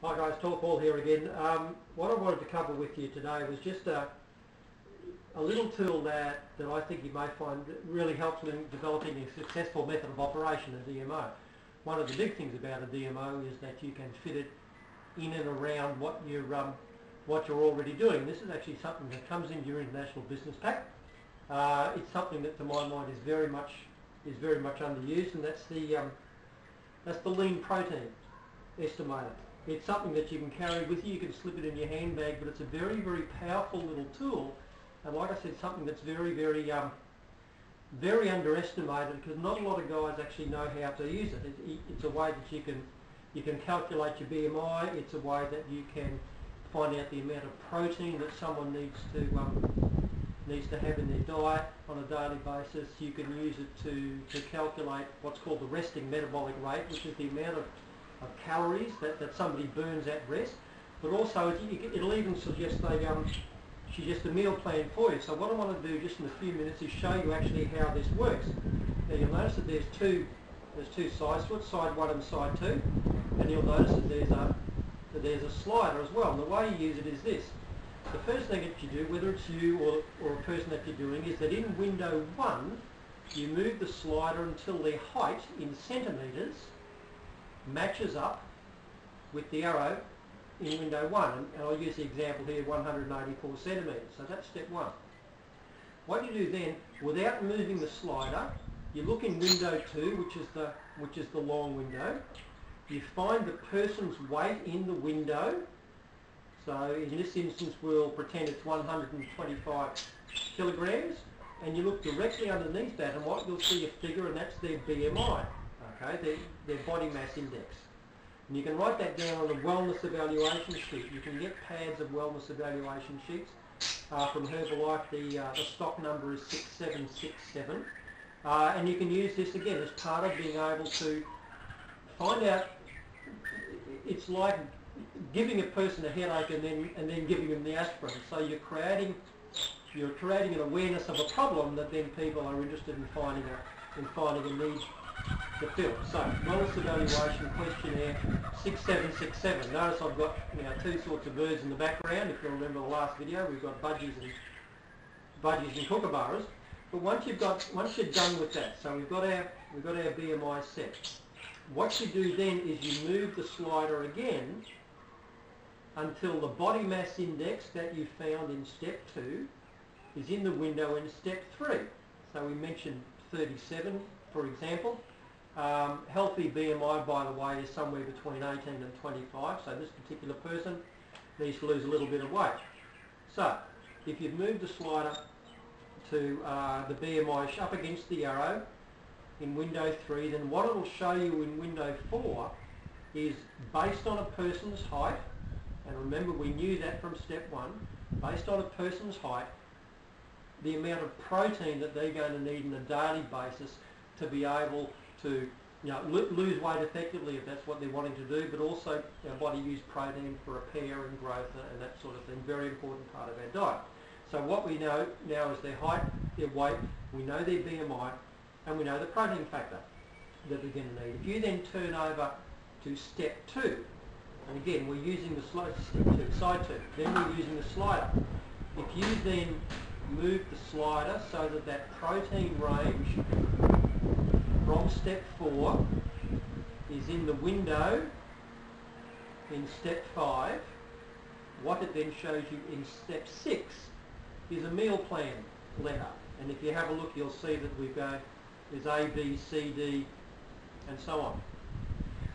Hi guys, Talk Paul here again. What I wanted to cover with you today was just a little tool that I think you may find really helps in developing a successful method of operation, a DMO. One of the big things about a DMO is that you can fit it in and around what you're already doing. This is actually something that comes in your international business pack. It's something that, to my mind, is very much underused, and that's the Lean Protein Estimator. It's something that you can carry with you. You can slip it in your handbag, but it's a very, very powerful little tool. And like I said, something that's very, very underestimated, because not a lot of guys actually know how to use it. It's a way that you can calculate your BMI. It's a way that you can find out the amount of protein that someone needs to have in their diet on a daily basis. You can use it to calculate what's called the resting metabolic rate, which is the amount of calories that somebody burns at rest, but also it'll even suggest a meal plan for you. So what I want to do just in a few minutes is show you actually how this works. Now you'll notice that there's two sides to it, side 1 and side 2, and you'll notice that there's a slider as well. And the way you use it is this. The first thing that you do, whether it's you or a person that you're doing, is that in window 1 you move the slider until their height in centimetres matches up with the arrow in window 1, and I'll use the example here, 184 centimetres. So that's step 1. What you do then, without moving the slider, you look in window 2, which is the long window. You find the person's weight in the window. So in this instance, we'll pretend it's 125 kilograms, and you look directly underneath that, and what you'll see a figure, and that's their BMI. Okay, their body mass index. And you can write that down on a wellness evaluation sheet. You can get pads of wellness evaluation sheets from Herbalife. The stock number is 6767. And you can use this again as part of being able to find out. It's like giving a person a headache and then giving them the aspirin. So you're creating an awareness of a problem that then people are interested in finding a need to fill. So, wellness evaluation questionnaire 6767. Notice I've got two sorts of birds in the background. If you remember the last video, we've got budgies and kookaburras. But once you're done with that, so we've got our BMI set. What you do then is you move the slider again until the body mass index that you found in step 2 is in the window in step 3. So we mentioned 37, for example. Healthy BMI, by the way, is somewhere between 18 and 25, so this particular person needs to lose a little bit of weight. So, if you've moved the slider to the BMI up against the arrow in window 3, then what it'll show you in window 4 is, based on a person's height, and remember we knew that from step 1, based on a person's height, the amount of protein that they're going to need on a daily basis to be able to lose weight effectively, if that's what they're wanting to do, but also our body use protein for repair and growth and that sort of thing. Very important part of our diet. So what we know now is their height, their weight, we know their BMI, and we know the protein factor that we're going to need. If you then turn over to step 2, and again we're using the slider, side 2, then we're using the slider. If you then move the slider so that protein range from step 4 is in the window in step 5, what it then shows you in step 6 is a meal plan letter. And if you have a look, you'll see that there's A, B, C, D, and so on.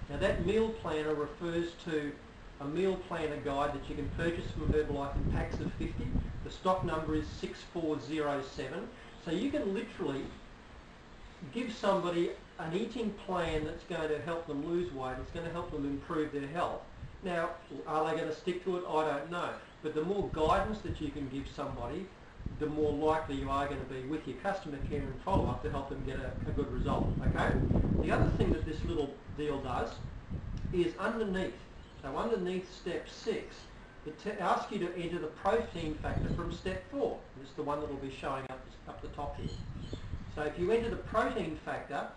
Now that meal planner refers to a meal planner guide that you can purchase from Herbalife in packs of 50. The stock number is 6407. So you can literally give somebody an eating plan that's going to help them lose weight. It's going to help them improve their health. Now, are they going to stick to it? I don't know. But the more guidance that you can give somebody, the more likely you are going to be with your customer care and follow-up to help them get a good result. Okay? The other thing that this little deal does is underneath step 6, it asks you to enter the protein factor from step 4. This is the one that will be showing up the top here. So if you enter the protein factor,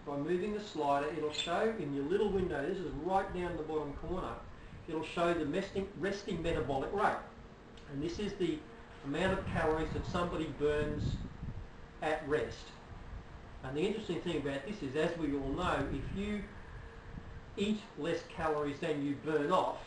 by moving the slider, it'll show in your little window, this is right down the bottom corner, it'll show the resting metabolic rate. And this is the amount of calories that somebody burns at rest. And the interesting thing about this is, as we all know, if you eat less calories than you burn off,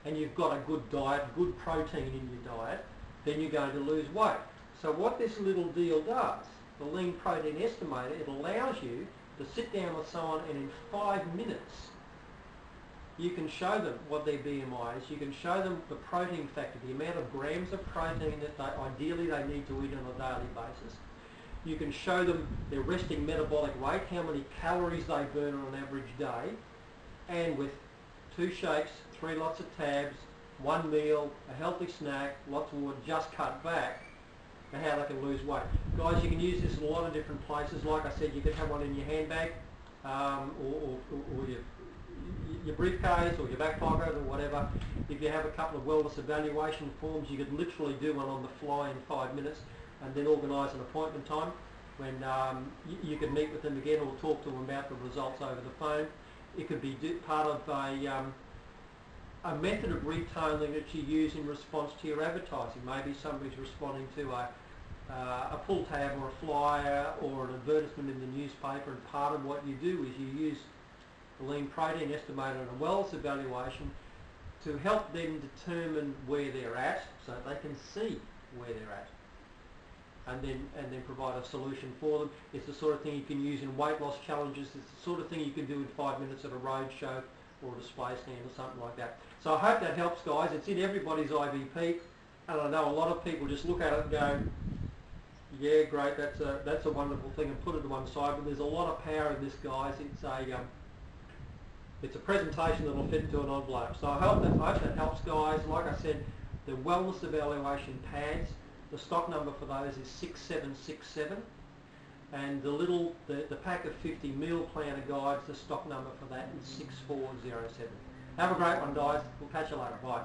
and you've got a good diet, good protein in your diet, then you're going to lose weight. So what this little deal does, the Lean Protein Estimator, it allows you to sit down with someone and in 5 minutes you can show them what their BMI is, you can show them the protein factor, the amount of grams of protein that ideally they need to eat on a daily basis. You can show them their resting metabolic rate, how many calories they burn on an average day, and with 2 shakes, 3 lots of tabs, 1 meal, a healthy snack, lots of water, just cut back, and how they can lose weight. Guys, you can use this in a lot of different places. Like I said, you could have one in your handbag, or your briefcase, or your back pocket, or whatever. If you have a couple of wellness evaluation forms, you could literally do one on the fly in 5 minutes, and then organise an appointment time when you could meet with them again or talk to them about the results over the phone. It could be part of a method of retailing that you use in response to your advertising. Maybe somebody's responding to a pull tab or a flyer or an advertisement in the newspaper, and part of what you do is you use the Lean Protein Estimator and a wellness evaluation to help them determine where they're at, so they can see where they're at, and then provide a solution for them. It's the sort of thing you can use in weight loss challenges. It's the sort of thing you can do in 5 minutes at a road show or a display stand or something like that. So I hope that helps, guys. It's in everybody's IVP, and I know a lot of people just look at it and go, yeah, great, that's a wonderful thing, and put it to one side, but there's a lot of power in this, guys. It's a presentation that will fit into an envelope. So I hope that helps, guys. Like I said, the wellness evaluation pads, the stock number for those is 6767, and the pack of 50 meal planner guides, the stock number for that is 6407. Have a great one, guys. We'll catch you later. Bye.